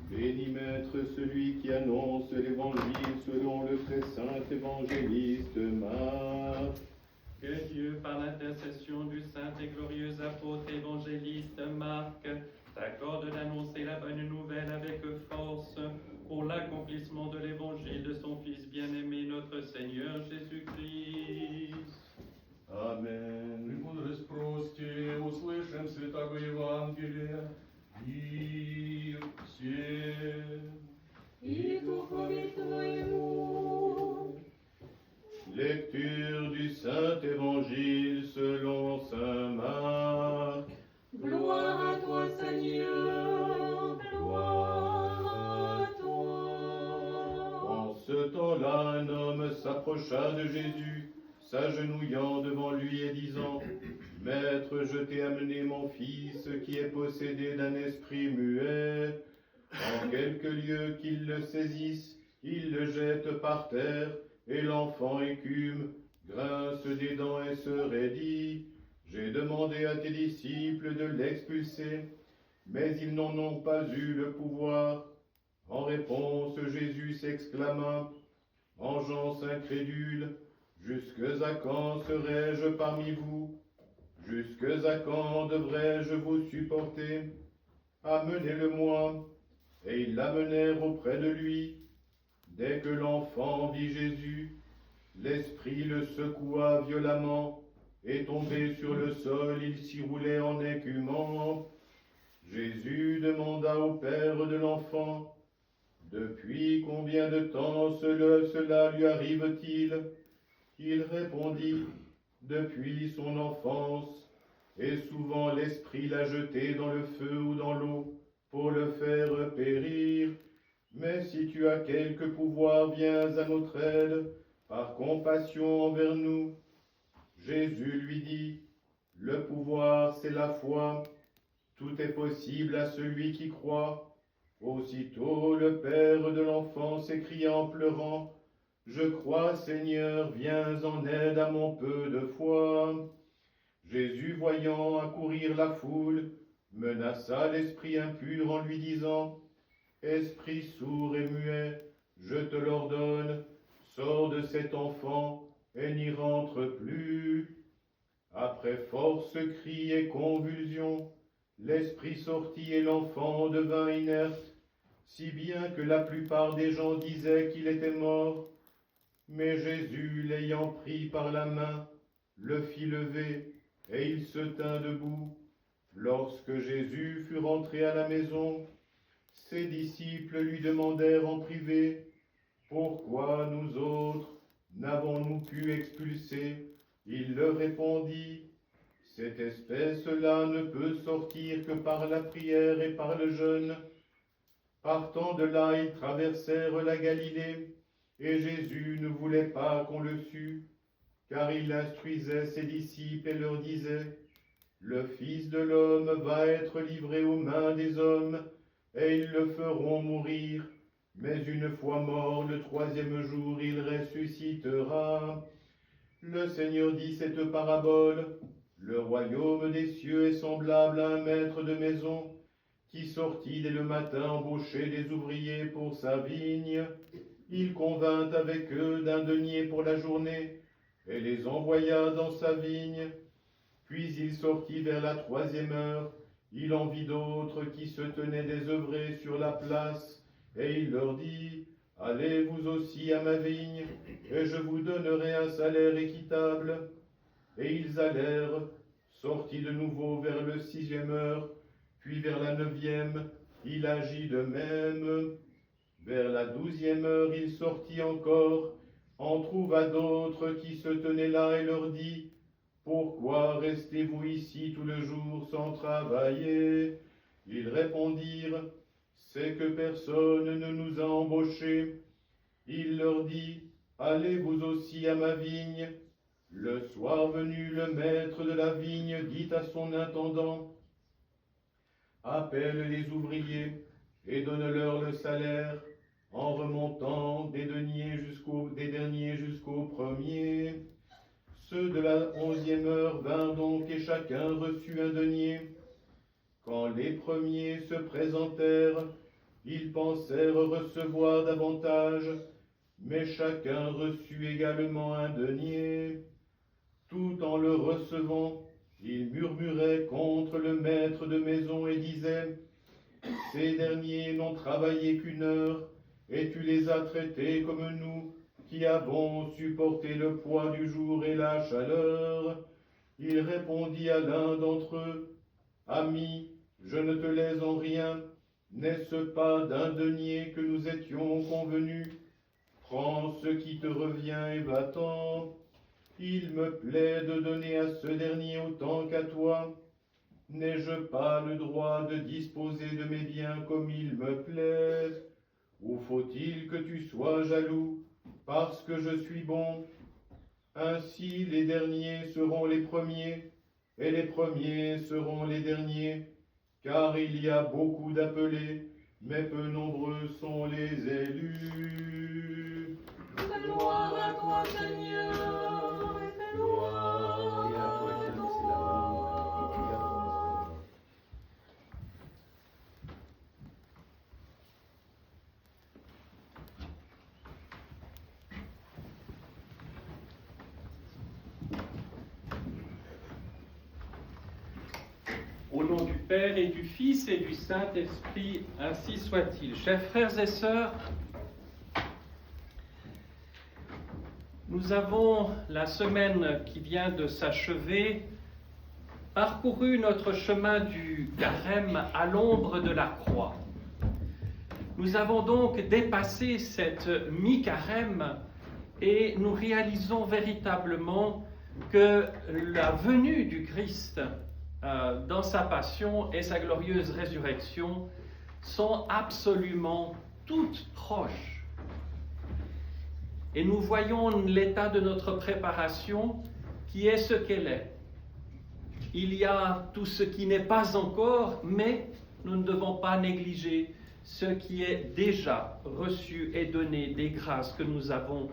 Béni Maître, celui qui annonce l'Évangile selon le très saint évangéliste Marc. Que Dieu, par l'intercession du saint et glorieux apôtre évangéliste Marc, t'accorde d'annoncer la bonne nouvelle avec force pour l'accomplissement de l'évangile de son Fils bien-aimé, notre Seigneur Jésus-Christ. Amen. Премудрость прости, услышим Святого Евангелия, мир всем. И духове Твоему. Lecture du Saint Évangile selon Saint Marc. Gloire à toi, Seigneur, gloire à toi. En ce temps-là, un homme s'approcha de Jésus, s'agenouillant devant lui et disant, « Maître, je t'ai amené mon fils qui est possédé d'un esprit muet. En quelque lieu qu'il le saisisse, il le jette par terre, et l'enfant écume, grince des dents et se raidit. J'ai demandé à tes disciples de l'expulser, mais ils n'en ont pas eu le pouvoir. » En réponse, Jésus s'exclama, « Engeance incrédule, jusque à quand serai-je parmi vous? Jusque à quand devrais-je vous supporter? Amenez-le-moi. » Et ils l'amenèrent auprès de lui. Dès que l'enfant vit Jésus, l'esprit le secoua violemment, et tombé sur le sol, il s'y roulait en écumant. Jésus demanda au père de l'enfant, « Depuis combien de temps cela lui arrive-t-il » Il répondit, « Depuis son enfance, et souvent l'esprit l'a jeté dans le feu ou dans l'eau pour le faire périr. Mais si tu as quelque pouvoir, viens à notre aide, par compassion envers nous. » Jésus lui dit, « Le pouvoir, c'est la foi. Tout est possible à celui qui croit. » Aussitôt le père de l'enfant s'écria en pleurant, « Je crois, Seigneur, viens en aide à mon peu de foi. » Jésus, voyant accourir la foule, menaça l'esprit impur en lui disant, « Esprit sourd et muet, je te l'ordonne, sors de cet enfant et n'y rentre plus. » Après force cris et convulsions, l'esprit sortit et l'enfant devint inerte, si bien que la plupart des gens disaient qu'il était mort. Mais Jésus, l'ayant pris par la main, le fit lever, et il se tint debout. Lorsque Jésus fut rentré à la maison, ses disciples lui demandèrent en privé, « Pourquoi nous autres n'avons-nous pu expulser ?» Il leur répondit, « Cette espèce-là ne peut sortir que par la prière et par le jeûne. » Partant de là, ils traversèrent la Galilée, et Jésus ne voulait pas qu'on le sût, car il instruisait ses disciples et leur disait, « Le Fils de l'homme va être livré aux mains des hommes, et ils le feront mourir, mais une fois mort, le troisième jour, il ressuscitera. » Le Seigneur dit cette parabole, « Le royaume des cieux est semblable à un maître de maison, qui sortit dès le matin embaucher des ouvriers pour sa vigne. Il convint avec eux d'un denier pour la journée, et les envoya dans sa vigne. Puis il sortit vers la 3e heure, il en vit d'autres qui se tenaient désœuvrés sur la place, et il leur dit, « Allez vous aussi à ma vigne, et je vous donnerai un salaire équitable. » Et ils allèrent, sortis de nouveau vers le 6e heure, puis vers la 9e, il agit de même. Vers la 12e heure, il sortit encore, en trouva d'autres qui se tenaient là et leur dit, « Pourquoi restez-vous ici tout le jour sans travailler ?» Ils répondirent, « C'est que personne ne nous a embauchés. » Il leur dit, « Allez vous aussi à ma vigne. » Le soir venu, le maître de la vigne dit à son intendant, « Appelle les ouvriers et donne-leur le salaire, en remontant des derniers jusqu'aux premiers. » Ceux de la 11e heure vinrent donc et chacun reçut un denier. Quand les premiers se présentèrent, Ils pensèrent recevoir davantage, mais chacun reçut également un denier. Tout en le recevant, ils murmuraient contre le maître de maison et disaient, « Ces derniers n'ont travaillé qu'1 heure, et tu les as traités comme nous, qui avons supporté le poids du jour et la chaleur. » Il répondit à l'un d'entre eux, « Ami, je ne te lèse en rien, n'est-ce pas d'un denier que nous étions convenus? Prends ce qui te revient et va-t'en. Il me plaît de donner à ce dernier autant qu'à toi. N'ai-je pas le droit de disposer de mes biens comme il me plaît? Ou faut-il que tu sois jaloux parce que je suis bon? Ainsi les derniers seront les premiers, et les premiers seront les derniers, car il y a beaucoup d'appelés, mais peu nombreux sont les élus. Gloire à toi, Seigneur, gloire à toi. Au nom du Père et du Fils et du Saint-Esprit, ainsi soit-il. Chers frères et sœurs, nous avons, la semaine qui vient de s'achever, parcouru notre chemin du carême à l'ombre de la croix. Nous avons donc dépassé cette mi-carême et nous réalisons véritablement que la venue du Christ dans sa passion et sa glorieuse résurrection sont absolument toutes proches. Et nous voyons l'état de notre préparation qui est ce qu'elle est. Il y a tout ce qui n'est pas encore, mais nous ne devons pas négliger ce qui est déjà reçu et donné des grâces que nous avons,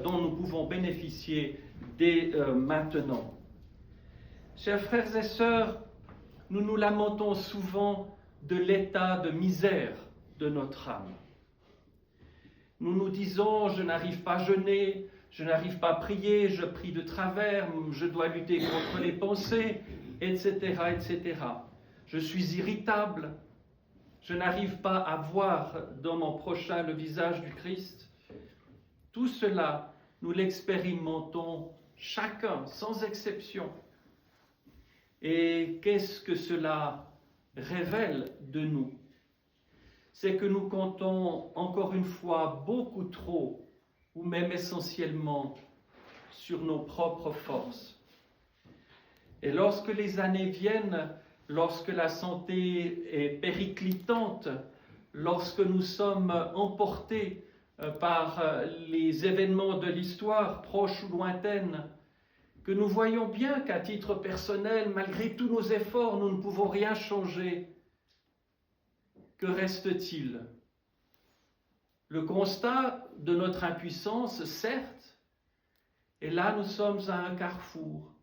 dont nous pouvons bénéficier dès maintenant. Chers frères et sœurs, nous nous lamentons souvent de l'état de misère de notre âme. Nous nous disons, je n'arrive pas à jeûner, je n'arrive pas à prier, je prie de travers, je dois lutter contre les pensées, etc., etc. Je suis irritable, je n'arrive pas à voir dans mon prochain le visage du Christ. Tout cela, nous l'expérimentons chacun, sans exception. Et qu'est-ce que cela révèle de nous? C'est que nous comptons encore une fois beaucoup trop, ou même essentiellement, sur nos propres forces. Et lorsque les années viennent, lorsque la santé est périclitante, lorsque nous sommes emportés par les événements de l'histoire, proches ou lointaines, que nous voyons bien qu'à titre personnel, malgré tous nos efforts, nous ne pouvons rien changer, que reste-t-il? Le constat de notre impuissance, certes, et là nous sommes à un carrefour.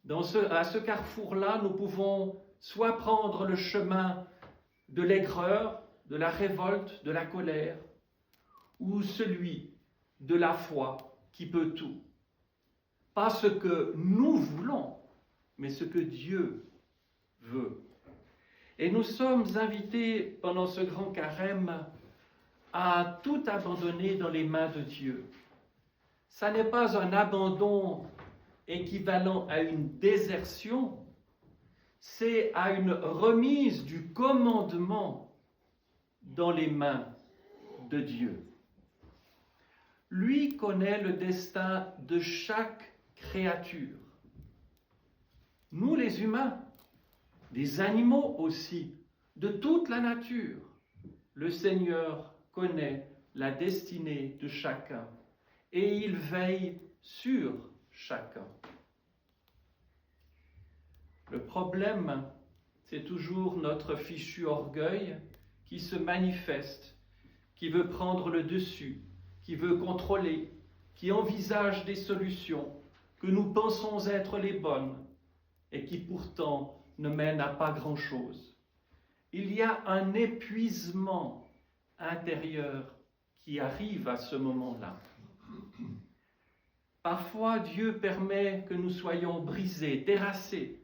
À ce carrefour-là, nous pouvons soit prendre le chemin de l'aigreur, de la révolte, de la colère, ou celui de la foi qui peut tout. Pas ce que nous voulons, mais ce que Dieu veut. Et nous sommes invités pendant ce grand carême à tout abandonner dans les mains de Dieu. Ça n'est pas un abandon équivalent à une désertion, c'est à une remise du commandement dans les mains de Dieu. Lui connaît le destin de chaque créature. Nous les humains, des animaux aussi, de toute la nature, le Seigneur connaît la destinée de chacun et il veille sur chacun. Le problème, c'est toujours notre fichu orgueil qui se manifeste, qui veut prendre le dessus, qui veut contrôler, qui envisage des solutions que nous pensons être les bonnes et qui pourtant ne mènent à pas grand-chose. il y a un épuisement intérieur qui arrive à ce moment-là. Parfois, Dieu permet que nous soyons brisés, terrassés,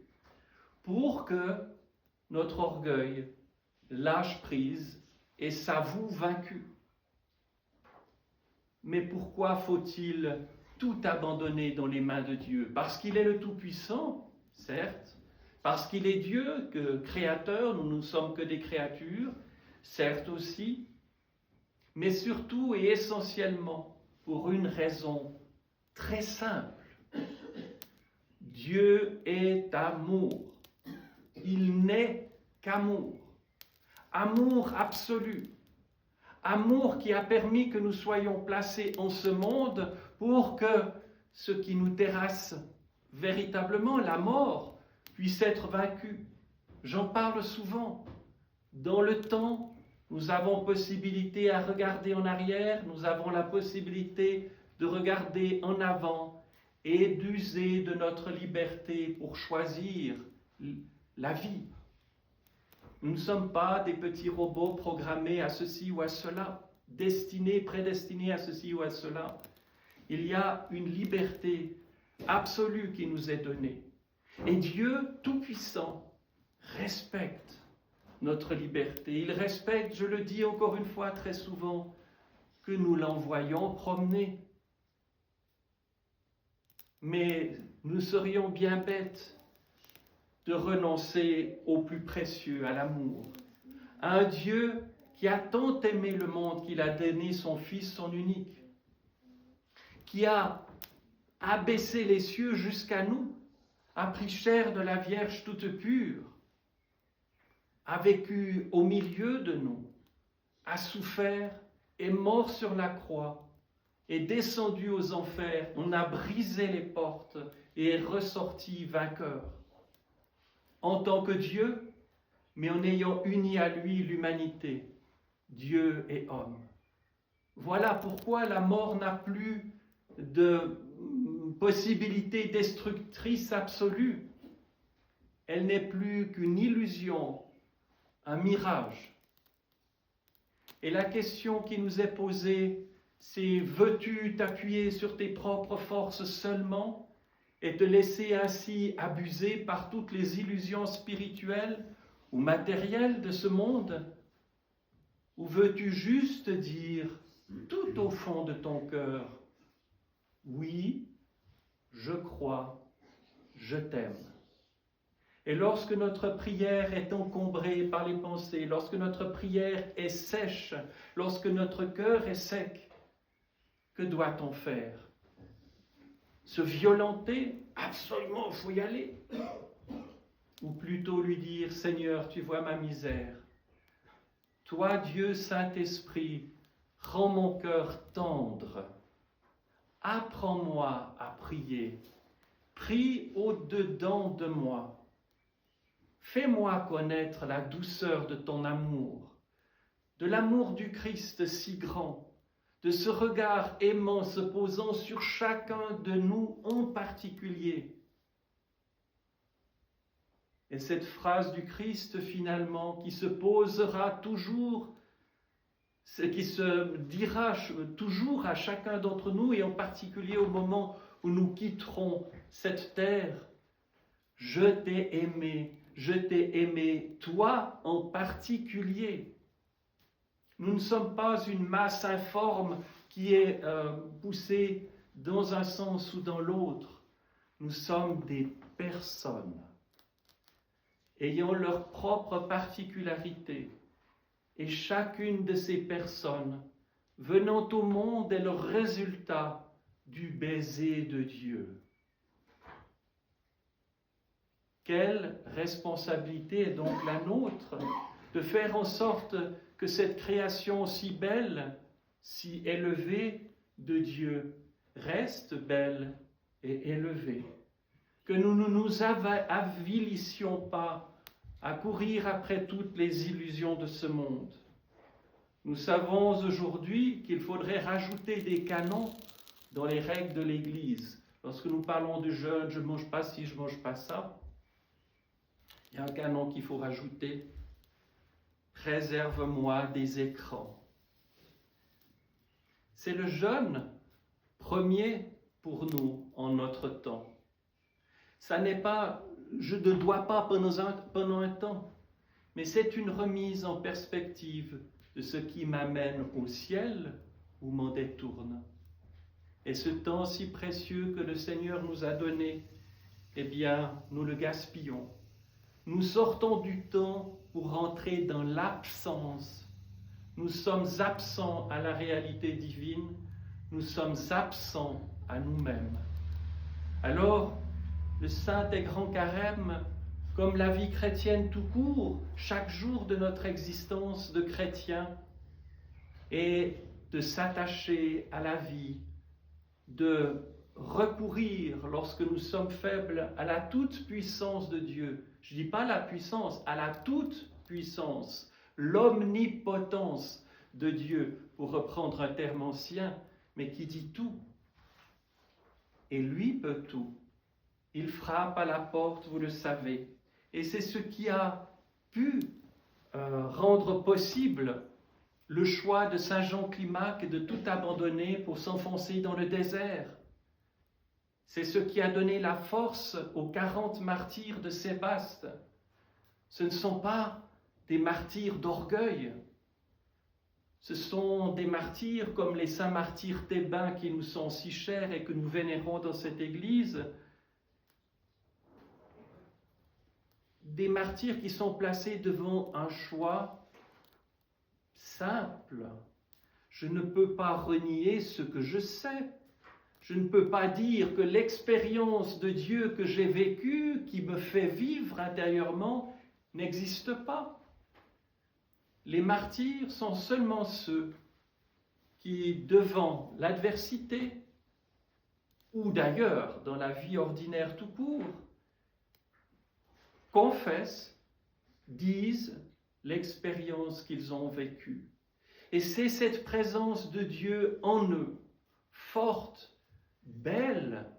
pour que notre orgueil lâche prise et s'avoue vaincu. Mais pourquoi faut-il tout abandonner dans les mains de Dieu? Parce qu'il est le Tout-Puissant, certes, parce qu'il est Dieu, que créateur, nous ne sommes que des créatures, certes aussi, mais surtout et essentiellement pour une raison très simple. Dieu est amour. Il n'est qu'amour. Amour absolu. Amour qui a permis que nous soyons placés en ce monde pour que ce qui nous terrasse véritablement, la mort, puisse être vaincu. J'en parle souvent. Dans le temps, nous avons possibilité à regarder en arrière, nous avons la possibilité de regarder en avant et d'user de notre liberté pour choisir la vie. Nous ne sommes pas des petits robots programmés à ceci ou à cela, prédestinés à ceci ou à cela. Il y a une liberté absolue qui nous est donnée. Et Dieu Tout-Puissant respecte notre liberté. Il respecte, je le dis encore une fois très souvent, que nous l'envoyons promener. Mais nous serions bien bêtes de renoncer au plus précieux, à l'amour. À un Dieu qui a tant aimé le monde qu'il a donné son Fils, son unique, qui a abaissé les cieux jusqu'à nous, a pris chair de la Vierge toute pure, a vécu au milieu de nous, a souffert, est mort sur la croix, est descendu aux enfers, on a brisé les portes et est ressorti vainqueur. En tant que Dieu, mais en ayant uni à lui l'humanité, Dieu et homme. Voilà pourquoi la mort n'a plus de possibilité destructrice absolue. Elle n'est plus qu'une illusion, un mirage. Et la question qui nous est posée, c'est: veux-tu t'appuyer sur tes propres forces seulement et te laisser ainsi abuser par toutes les illusions spirituelles ou matérielles de ce monde? Ou veux-tu juste dire, tout au fond de ton cœur, oui, je crois, je t'aime. Et lorsque notre prière est encombrée par les pensées, lorsque notre prière est sèche, lorsque notre cœur est sec, que doit-on faire? Se violenter? Absolument, il faut y aller. Ou plutôt lui dire: Seigneur, tu vois ma misère. Toi, Dieu Saint-Esprit, rends mon cœur tendre. Apprends-moi à prier. Prie au-dedans de moi. Fais-moi connaître la douceur de ton amour, de l'amour du Christ si grand, de ce regard aimant se posant sur chacun de nous en particulier. Et cette phrase du Christ finalement qui se posera toujours, qui se dira toujours à chacun d'entre nous, et en particulier au moment où nous quitterons cette terre: je t'ai aimé, toi en particulier. Nous ne sommes pas une masse informe qui est poussée dans un sens ou dans l'autre. Nous sommes des personnes ayant leurs propres particularités. Et chacune de ces personnes venant au monde est le résultat du baiser de Dieu. Quelle responsabilité est donc la nôtre de faire en sorte que cette création si belle, si élevée de Dieu reste belle et élevée. Que nous ne nous avilissions pas à courir après toutes les illusions de ce monde. Nous savons aujourd'hui qu'il faudrait rajouter des canons dans les règles de l'Église. Lorsque nous parlons de jeûne, je ne mange pas ci, je ne mange pas ça, il y a un canon qu'il faut rajouter. préserve-moi des écrans. C'est le jeûne premier pour nous en notre temps. Ça n'est pas, je ne dois pas pendant un temps, mais c'est une remise en perspective de ce qui m'amène au ciel ou m'en détourne. Et ce temps si précieux que le Seigneur nous a donné, eh bien, nous le gaspillons. Nous sortons du temps pour entrer dans l'absence. Nous sommes absents à la réalité divine, nous sommes absents à nous-mêmes. Alors, le Saint et Grand Carême, comme la vie chrétienne tout court, chaque jour de notre existence de chrétien, est de s'attacher à la vie, de recourir, lorsque nous sommes faibles, à la toute-puissance de Dieu. Je ne dis pas la puissance, à la toute-puissance, l'omnipotence de Dieu, pour reprendre un terme ancien, mais qui dit tout. Et lui peut tout. Il frappe à la porte, vous le savez. Et c'est ce qui a pu rendre possible le choix de Saint Jean Climac de tout abandonner pour s'enfoncer dans le désert. C'est ce qui a donné la force aux 40 martyrs de Sébaste. Ce ne sont pas des martyrs d'orgueil. Ce sont des martyrs comme les saints martyrs thébains qui nous sont si chers et que nous vénérons dans cette Église. Des martyrs qui sont placés devant un choix simple. Je ne peux pas renier ce que je sais. Je ne peux pas dire que l'expérience de Dieu que j'ai vécue, qui me fait vivre intérieurement, n'existe pas. Les martyrs sont seulement ceux qui, devant l'adversité, ou d'ailleurs dans la vie ordinaire tout court, confessent, disent l'expérience qu'ils ont vécue. Et c'est cette présence de Dieu en eux, forte, belle,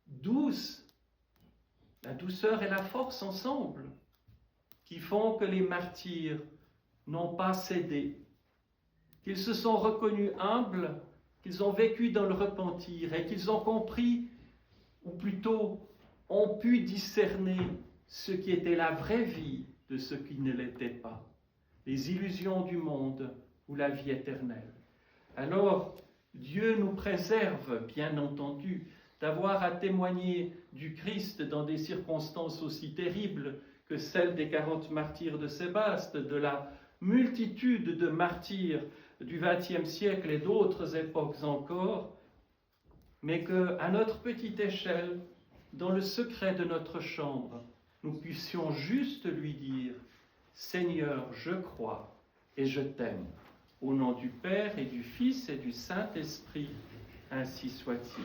douce, la douceur et la force ensemble, qui font que les martyrs n'ont pas cédé, qu'ils se sont reconnus humbles, qu'ils ont vécu dans le repentir et qu'ils ont compris, ou plutôt ont pu discerner ce qui était la vraie vie de ce qui ne l'était pas, les illusions du monde ou la vie éternelle. Alors, Dieu nous préserve, bien entendu, d'avoir à témoigner du Christ dans des circonstances aussi terribles que celles des 40 martyrs de Sébaste, de la multitude de martyrs du XXe siècle et d'autres époques encore, mais qu'à notre petite échelle, dans le secret de notre chambre, nous puissions juste lui dire « Seigneur, je crois et je t'aime ». Au nom du Père et du Fils et du Saint-Esprit, ainsi soit-il.